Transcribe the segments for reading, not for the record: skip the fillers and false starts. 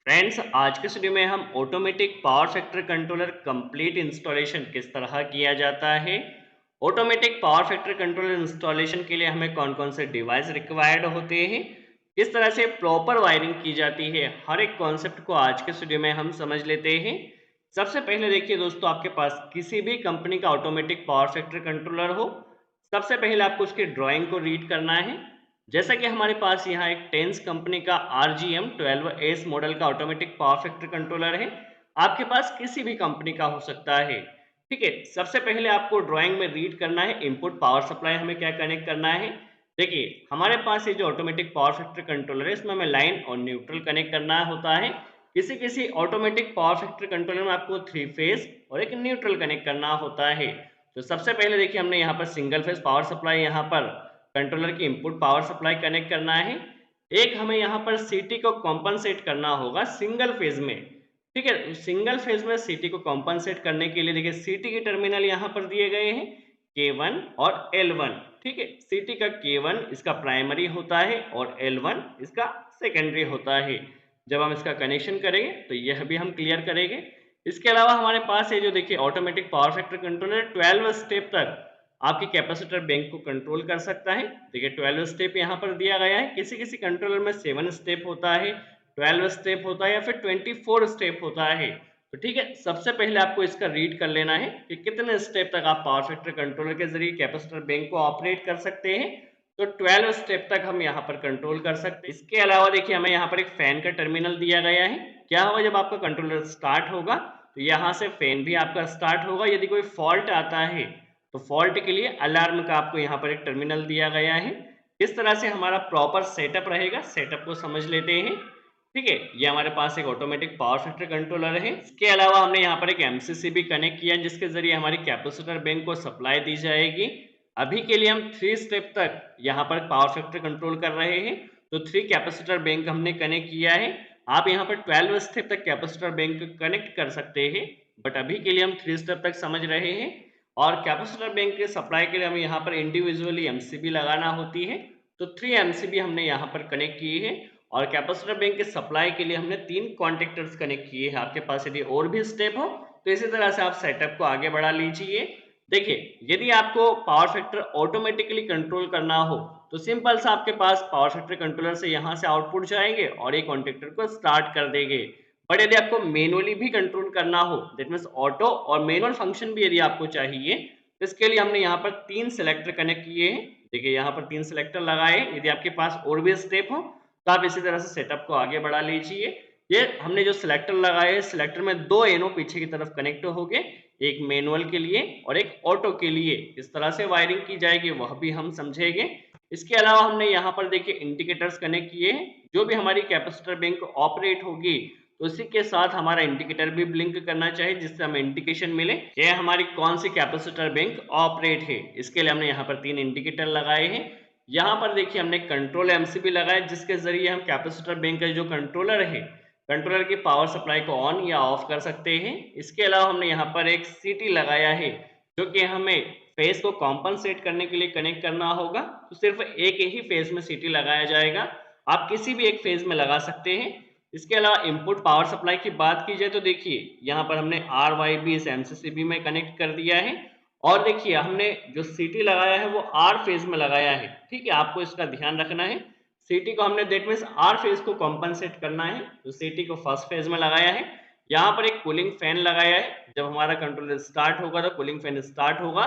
Friends, आज के इस वीडियो में हम automatic power factor controller complete installation किस तरह किया जाता है। Automatic power factor controller installation के लिए हमें कौन कौन से डिवाइस रिक्वायर्ड होते हैं, किस तरह से प्रॉपर वायरिंग की जाती है, हर एक कॉन्सेप्ट को आज के इस वीडियो में हम समझ लेते हैं। सबसे पहले देखिए दोस्तों, आपके पास किसी भी कंपनी का ऑटोमेटिक पावर फैक्टर कंट्रोलर हो, सबसे पहले आपको उसकी ड्राइंग को रीड करना है। जैसा कि हमारे पास यहाँ एक टेंस कंपनी का RGM12S मॉडल का ऑटोमेटिक पावर फैक्टर कंट्रोलर है। आपके पास किसी भी कंपनी का हो सकता है। ठीक है, सबसे पहले आपको ड्राइंग में रीड करना है इनपुट पावर सप्लाई हमें क्या कनेक्ट करना है। देखिए, हमारे पास ये जो ऑटोमेटिक पावर फैक्टर कंट्रोलर है, इसमें हमें लाइन और न्यूट्रल कनेक्ट करना होता है। किसी किसी ऑटोमेटिक पावर फैक्टर कंट्रोलर में आपको 3 फेज और एक न्यूट्रल कनेक्ट करना होता है। तो सबसे पहले देखिए, हमने यहाँ पर सिंगल फेज पावर सप्लाई यहाँ पर कंट्रोलर की इनपुट पावर सप्लाई कनेक्ट करना है। एक हमें यहाँ पर सीटी को कॉम्पनसेट करना होगा सिंगल फेज में। ठीक है, सिंगल फेज में सीटी को कॉम्पनसेट करने के लिए देखिए, सीटी के टर्मिनल यहाँ पर दिए गए हैं K1 और L1। ठीक है, सीटी का K1 इसका प्राइमरी होता है और L1 इसका सेकेंडरी होता है। जब हम इसका कनेक्शन करेंगे तो यह भी हम क्लियर करेंगे। इसके अलावा हमारे पास है जो देखिए automatic power factor controller 12 step तक आपके कैपेसिटर बैंक को कंट्रोल कर सकता है। देखिए 12 स्टेप यहाँ पर दिया गया है। किसी किसी कंट्रोलर में 7 स्टेप होता है, 12 स्टेप होता है या फिर 24 स्टेप होता है। तो ठीक है, सबसे पहले आपको इसका रीड कर लेना है कि कितने स्टेप तक आप पावर फैक्टर कंट्रोलर के जरिए कैपेसिटर बैंक को ऑपरेट कर सकते हैं। तो 12 स्टेप तक हम यहाँ पर कंट्रोल कर सकते हैं। इसके अलावा देखिए, हमें यहाँ पर एक फैन का टर्मिनल दिया गया है। क्या होगा, जब आपका कंट्रोलर स्टार्ट होगा तो यहाँ से फैन भी आपका स्टार्ट होगा। यदि कोई फॉल्ट आता है तो फॉल्ट के लिए अलार्म का आपको यहाँ पर एक टर्मिनल दिया गया है। इस तरह से हमारा प्रॉपर सेटअप रहेगा। सेटअप को समझ लेते हैं। ठीक है, ये हमारे पास एक ऑटोमेटिक पावर फैक्टर कंट्रोलर है। इसके अलावा हमने यहाँ पर एक MCC भी कनेक्ट किया, जिसके जरिए हमारी कैपेसिटर बैंक को सप्लाई दी जाएगी। अभी के लिए हम 3 स्टेप तक यहाँ पर पावर फैक्टर कंट्रोल कर रहे हैं। तो 3 कैपेसिटर बैंक हमने कनेक्ट किया है। आप यहाँ पर 12 स्टेप तक कैपेसिटर बैंक कनेक्ट कर सकते हैं, बट अभी के लिए हम 3 स्टेप तक समझ रहे हैं। और कैपेसिटर बैंक के सप्लाई के लिए हमें यहाँ पर इंडिविजुअली MCB लगाना होती है। तो 3 MCB हमने यहाँ पर कनेक्ट किए हैं। और कैपेसिटर बैंक के सप्लाई के लिए हमने 3 कॉन्टेक्टर्स कनेक्ट किए हैं। आपके पास यदि और भी स्टेप हो तो इसी तरह से आप सेटअप को आगे बढ़ा लीजिए। देखिए, यदि आपको पावर फैक्टर ऑटोमेटिकली कंट्रोल करना हो तो सिंपल सा आपके पास पावर फैक्टर कंट्रोलर से यहाँ से आउटपुट जाएंगे और एक कॉन्टेक्टर को स्टार्ट कर देंगे। बट यदि आपको मैनुअली भी कंट्रोल करना हो, दैट मीन्स ऑटो और मैनुअल फंक्शन भी यदि आपको चाहिए, तो इसके लिए हमने यहाँ पर 3 सेलेक्टर कनेक्ट किए हैं। देखिए, यहाँ पर 3 सेलेक्टर लगाए। यदि आपके पास और भी स्टेप हो तो आप इसी तरह से सेटअप को आगे बढ़ा लीजिए। ये हमने जो सिलेक्टर लगाए हैं, सिलेक्टर में 2 एनो पीछे की तरफ कनेक्ट हो गए, एक मैनुअल के लिए और एक ऑटो के लिए। इस तरह से वायरिंग की जाएगी वह भी हम समझेंगे। इसके अलावा हमने यहाँ पर देखिए इंडिकेटर्स कनेक्ट किए हैं। जो भी हमारी कैपेसिटर बैंक ऑपरेट होगी तो उसी के साथ हमारा इंडिकेटर भी ब्लिंक करना चाहिए, जिससे हमें इंडिकेशन मिले कि हमारी कौन सी कैपेसिटर बैंक ऑपरेट है। इसके लिए हमने यहाँ पर 3 इंडिकेटर लगाए हैं। यहाँ पर देखिए, हमने कंट्रोल MCB लगाया, जिसके जरिए हम कैपेसिटर बैंक का जो कंट्रोलर है, कंट्रोलर की पावर सप्लाई को ऑन या ऑफ कर सकते हैं। इसके अलावा हमने यहाँ पर एक CT लगाया है, जो कि हमें फेज को कॉम्पनसेट करने के लिए कनेक्ट करना होगा। तो सिर्फ एक ही फेज में CT लगाया जाएगा, आप किसी भी एक फेज में लगा सकते हैं। इसके अलावा इनपुट पावर सप्लाई की बात की जाए तो देखिए, यहाँ पर हमने RYB इस MCCB में कनेक्ट कर दिया है। और देखिए, हमने जो CT लगाया है वो R फेज में लगाया है। ठीक है, आपको इसका ध्यान रखना है। CT को हमने दैट मीन्स R फेज को कॉम्पनसेट करना है, तो CT को फर्स्ट फेज में लगाया है। यहाँ पर एक कूलिंग फैन लगाया है। जब हमारा कंट्रोलर स्टार्ट होगा तो कूलिंग फैन स्टार्ट होगा,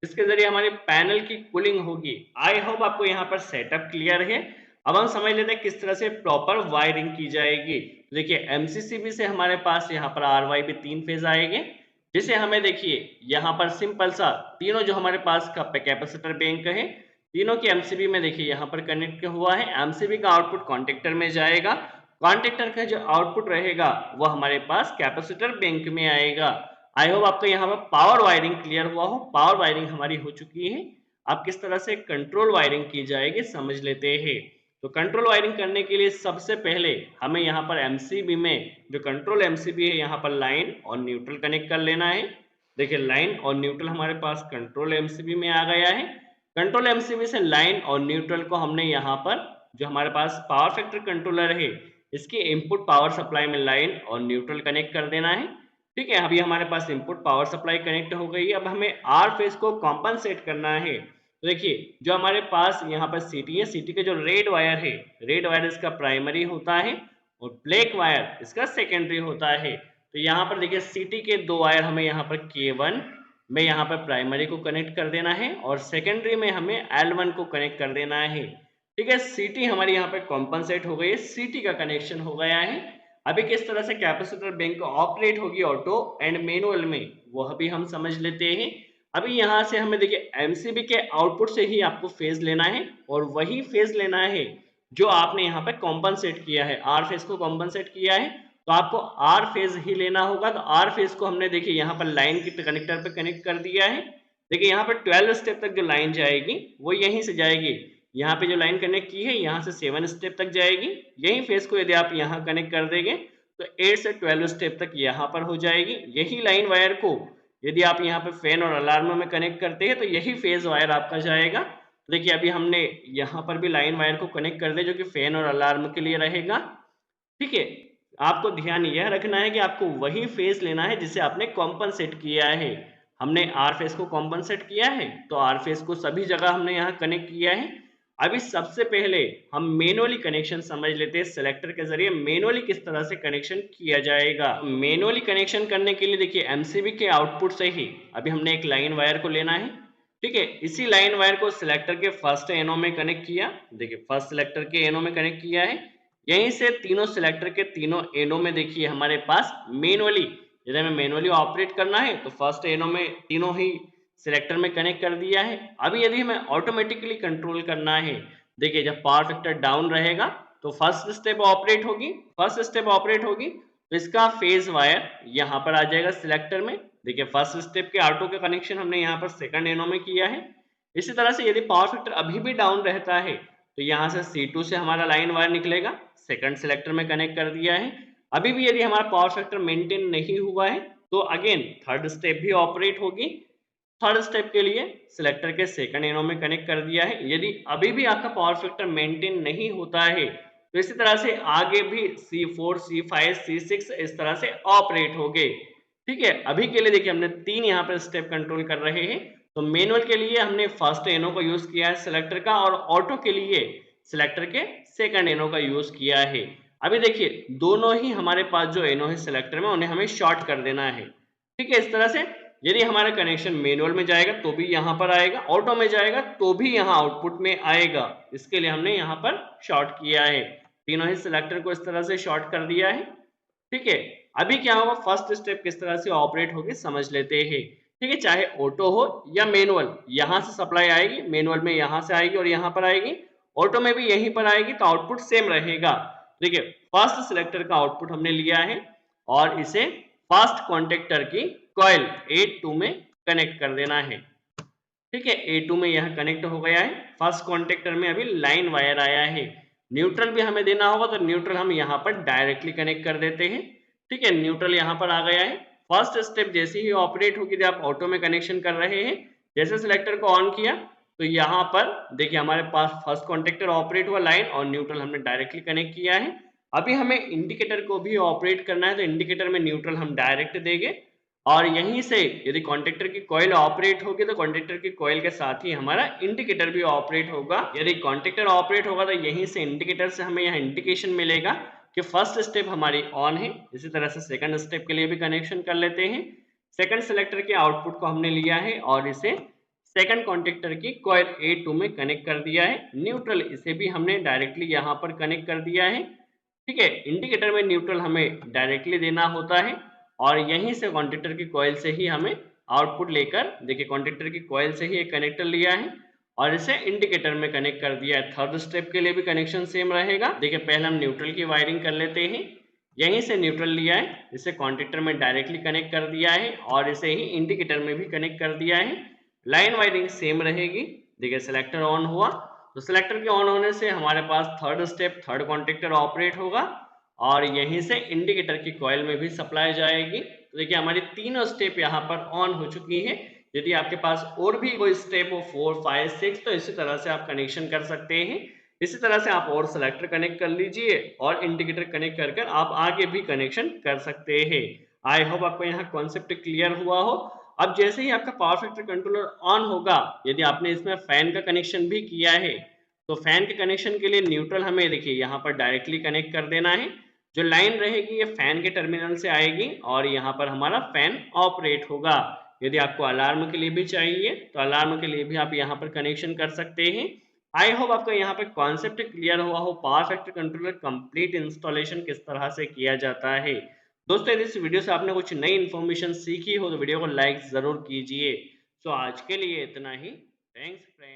इसके जरिए हमारे पैनल की कूलिंग होगी। आई होप आपको यहाँ पर सेटअप क्लियर है। अब हम समझ लेते हैं किस तरह से प्रॉपर वायरिंग की जाएगी। तो देखिए, MCCB से हमारे पास यहाँ पर RYB 3 फेज आएंगे, जिसे हमें देखिए यहाँ पर सिंपल सा तीनों जो हमारे पास का कैपेसिटर बैंक है, तीनों की MCB में देखिए यहाँ पर कनेक्ट हुआ है। MCB का आउटपुट कॉन्टेक्टर में जाएगा। कॉन्टेक्टर का जो आउटपुट रहेगा वो हमारे पास कैपेसिटर बैंक में आएगा। आई होप आपको यहाँ पर पावर वायरिंग क्लियर हुआ हो। पावर वायरिंग हमारी हो चुकी है। अब किस तरह से कंट्रोल वायरिंग की जाएगी समझ लेते हैं। तो कंट्रोल वायरिंग करने के लिए सबसे पहले हमें यहाँ पर MCB में जो कंट्रोल MCB है, यहाँ पर लाइन और न्यूट्रल कनेक्ट कर लेना है। देखिए, लाइन और न्यूट्रल हमारे पास कंट्रोल MCB में आ गया है। कंट्रोल MCB से लाइन और न्यूट्रल को हमने यहाँ पर जो हमारे पास पावर फैक्टर कंट्रोलर है, इसकी इनपुट पावर सप्लाई में लाइन और न्यूट्रल कनेक्ट कर देना है। ठीक है, अभी हमारे पास इनपुट पावर सप्लाई कनेक्ट हो गई है। अब हमें आर फेज को कॉम्पनसेट करना है। तो देखिए जो हमारे पास यहाँ पर सीटी है, सीटी का जो रेड वायर है, रेड वायर इसका प्राइमरी होता है और ब्लैक वायर इसका सेकेंडरी होता है। तो यहाँ पर देखिए सीटी के दो वायर हमें यहाँ पर K1 में यहाँ पर प्राइमरी को कनेक्ट कर देना है और सेकेंडरी में हमें L1 को कनेक्ट कर देना है। ठीक है, सीटी हमारी यहाँ पे कॉम्पनसेट हो गई है, सीटी का कनेक्शन हो गया है। अभी किस तरह से कैपेसिटर बैंक ऑपरेट होगी ऑटो एंड मैनुअल में, वो अभी हम समझ लेते हैं। अभी यहाँ से हमें देखिए एमसीबी के आउटपुट से ही आपको फेज लेना है और वही फेज लेना है जो आपने यहाँ पे कॉम्पनसेट किया है, आर फेज को कॉम्पनसेट किया है तो आपको आर फेज ही लेना होगा। तो आर फेज को हमने देखिए यहाँ पर लाइन के कनेक्टर पे कनेक्ट कर दिया है। देखिए यहाँ पर 12 स्टेप तक जो लाइन जाएगी वो यहीं से जाएगी, यहाँ पे जो लाइन कनेक्ट की है यहाँ से 7 स्टेप तक जाएगी। यही फेज को यदि आप यहाँ कनेक्ट कर देंगे तो 8 से 12 स्टेप तक यहाँ पर हो जाएगी। यही लाइन वायर को यदि आप यहाँ पे फैन और अलार्म में कनेक्ट करते हैं तो यही फेज वायर आपका जाएगा। तो देखिए अभी हमने यहाँ पर भी लाइन वायर को कनेक्ट कर दिया जो कि फैन और अलार्म के लिए रहेगा। ठीक है, आपको ध्यान यह रखना है कि आपको वही फेज लेना है जिसे आपने कॉम्पनसेट किया है। हमने आर फेज को कॉम्पनसेट किया है तो आर फेज को सभी जगह हमने यहाँ कनेक्ट किया है। अभी सबसे पहले हम मैनुअली कनेक्शन समझ लेते हैं, सिलेक्टर के जरिए मैनुअली किस तरह से कनेक्शन किया जाएगा। मैनुअली कनेक्शन करने के लिए देखिए एमसीबी के आउटपुट से ही अभी हमने एक लाइन वायर को लेना है। ठीक है, इसी लाइन वायर को सिलेक्टर के फर्स्ट एनो में कनेक्ट किया। देखिए फर्स्ट सिलेक्टर के एनो में कनेक्ट किया है। यहीं से तीनों सिलेक्टर के तीनों एनो में देखिए हमारे पास मैनुअली, यदि हमें मैनुअली ऑपरेट करना है तो फर्स्ट एनो में तीनों ही सिलेक्टर में कनेक्ट कर दिया है। अभी यदि हमें ऑटोमेटिकली कंट्रोल करना है, देखिए जब पावर फैक्टर डाउन रहेगा तो फर्स्ट स्टेप ऑपरेट होगी, फर्स्ट स्टेप ऑपरेट होगी तो इसका फेज वायर यहाँ पर आ जाएगा सिलेक्टर में। देखिए फर्स्ट स्टेप के ऑटो का कनेक्शन हमने यहाँ पर सेकंड एनो में किया है। इसी तरह से यदि पावर फैक्टर अभी भी डाउन रहता है तो यहाँ से C2 से हमारा लाइन वायर निकलेगा, सेकंड सिलेक्टर में कनेक्ट कर दिया है। अभी भी यदि हमारा पावर फैक्टर मेंटेन नहीं हुआ है तो अगेन थर्ड स्टेप भी ऑपरेट होगी। थर्ड स्टेप के लिए सिलेक्टर के सेकंड एनो में कनेक्ट कर दिया है। यदि अभी भी आपका पावर फैक्टर मेंटेन नहीं होता है तो इसी तरह से आगे भी C4, C5, C6 इस तरह से ऑपरेट होंगे। ठीक है, अभी के लिए देखिए हमने तीन यहाँ पर स्टेप कंट्रोल कर रहे हैं। तो मैनुअल के लिए हमने फर्स्ट एनो का यूज किया है सिलेक्टर का और ऑटो के लिए सिलेक्टर के सेकंड एनो का यूज किया है। अभी देखिए दोनों ही हमारे पास जो एनो है सिलेक्टर में उन्हें हमें शॉर्ट कर देना है। ठीक है, इस तरह से यदि हमारा कनेक्शन मैनुअल में जाएगा तो भी यहाँ पर आएगा, ऑटो में जाएगा तो भी यहाँ आउटपुट में आएगा। इसके लिए हमने यहाँ पर शॉर्ट किया है, तीनों ही सिलेक्टर को इस तरह से शॉर्ट कर दिया है। ठीक है, अभी क्या होगा, फर्स्ट स्टेप किस तरह से ऑपरेट होगी समझ लेते हैं। ठीक है, चाहे ऑटो हो या मैनुअल, यहाँ से सप्लाई आएगी, मैनुअल में यहाँ से आएगी और यहाँ पर आएगी, ऑटो में भी यहीं पर आएगी तो आउटपुट सेम रहेगा। देखिए फर्स्ट सिलेक्टर का आउटपुट हमने लिया है और इसे फर्स्ट कॉन्टेक्टर की कॉइल A2 में कनेक्ट कर देना है। ठीक है, A2 में यह कनेक्ट हो गया है। फर्स्ट कॉन्टेक्टर में अभी लाइन वायर आया है। न्यूट्रल भी हमें देना होगा तो न्यूट्रल हम यहाँ पर डायरेक्टली कनेक्ट कर देते हैं। ठीक है, न्यूट्रल यहाँ पर आ गया है। फर्स्ट स्टेप जैसे ही ऑपरेट होगी, जब आप ऑटो में कनेक्शन कर रहे हैं, जैसे सिलेक्टर को ऑन किया तो यहाँ पर देखिए हमारे पास फर्स्ट कॉन्टेक्टर ऑपरेट हुआ, लाइन और न्यूट्रल हमने डायरेक्टली कनेक्ट किया है। अभी हमें इंडिकेटर को भी ऑपरेट करना है तो इंडिकेटर में न्यूट्रल हम डायरेक्ट देंगे और यहीं से यदि कॉन्टेक्टर की कॉइल ऑपरेट होगी तो कॉन्टेक्टर की कॉइल के साथ ही हमारा इंडिकेटर भी ऑपरेट होगा। यदि कॉन्टेक्टर ऑपरेट होगा तो यहीं से इंडिकेटर से हमें यह इंडिकेशन मिलेगा कि फर्स्ट स्टेप हमारी ऑन है। इसी तरह से सेकंड स्टेप के लिए भी कनेक्शन कर लेते हैं। सेकंड सिलेक्टर के आउटपुट को हमने लिया है और इसे सेकंड कॉन्टेक्टर की कॉइल A2 में कनेक्ट कर दिया है। न्यूट्रल इसे भी हमने डायरेक्टली यहाँ पर कनेक्ट कर दिया है। ठीक है, इंडिकेटर में न्यूट्रल हमें डायरेक्टली देना होता है और यहीं से कॉन्टेक्टर की कॉइल से ही हमें आउटपुट लेकर, देखिए कॉन्टेक्टर की कॉइल से ही एक कनेक्टर लिया है और इसे इंडिकेटर में कनेक्ट कर दिया है। थर्ड स्टेप के लिए भी कनेक्शन सेम रहेगा। देखिए पहले हम न्यूट्रल की वायरिंग कर लेते हैं। यहीं से न्यूट्रल लिया है, इसे कॉन्टेक्टर में डायरेक्टली कनेक्ट कर दिया है और इसे ही इंडिकेटर में भी कनेक्ट कर दिया है। लाइन वायरिंग सेम रहेगी। देखिए सिलेक्टर ऑन हुआ तो सिलेक्टर के ऑन होने से हमारे पास third step, third contactor operate होगा और यहीं से इंडिकेटर की कॉइल में भी सप्लाई जाएगी। तो देखिए हमारी तीनों स्टेप यहाँ पर ऑन हो चुकी है। यदि आपके पास और भी कोई स्टेप हो 4, 5, 6 तो इसी तरह से आप कनेक्शन कर सकते हैं। इसी तरह से आप और सेलेक्टर कनेक्ट कर लीजिए और इंडिकेटर कनेक्ट कर कर आप आगे भी कनेक्शन कर सकते हैं। आई होप आपको यहाँ कॉन्सेप्ट क्लियर हुआ हो। अब जैसे ही आपका पावर फैक्टर कंट्रोलर ऑन होगा, यदि आपने इसमें फैन का कनेक्शन भी किया है, तो फैन के कनेक्शन के लिए न्यूट्रल हमें देखिए यहाँ पर डायरेक्टली कनेक्ट कर देना है। जो लाइन रहेगी ये फैन के टर्मिनल से आएगी और यहाँ पर हमारा फैन ऑपरेट होगा। यदि आपको अलार्म के लिए भी चाहिए तो अलार्म के लिए भी आप यहाँ पर कनेक्शन कर सकते हैं। आई होप आपको यहाँ पे कॉन्सेप्ट क्लियर हुआ हो, power factor controller complete installation किस तरह से किया जाता है। दोस्तों यदि इस वीडियो से आपने कुछ नई इन्फॉर्मेशन सीखी हो तो वीडियो को लाइक ज़रूर कीजिए। सो आज के लिए इतना ही। Thanks friends.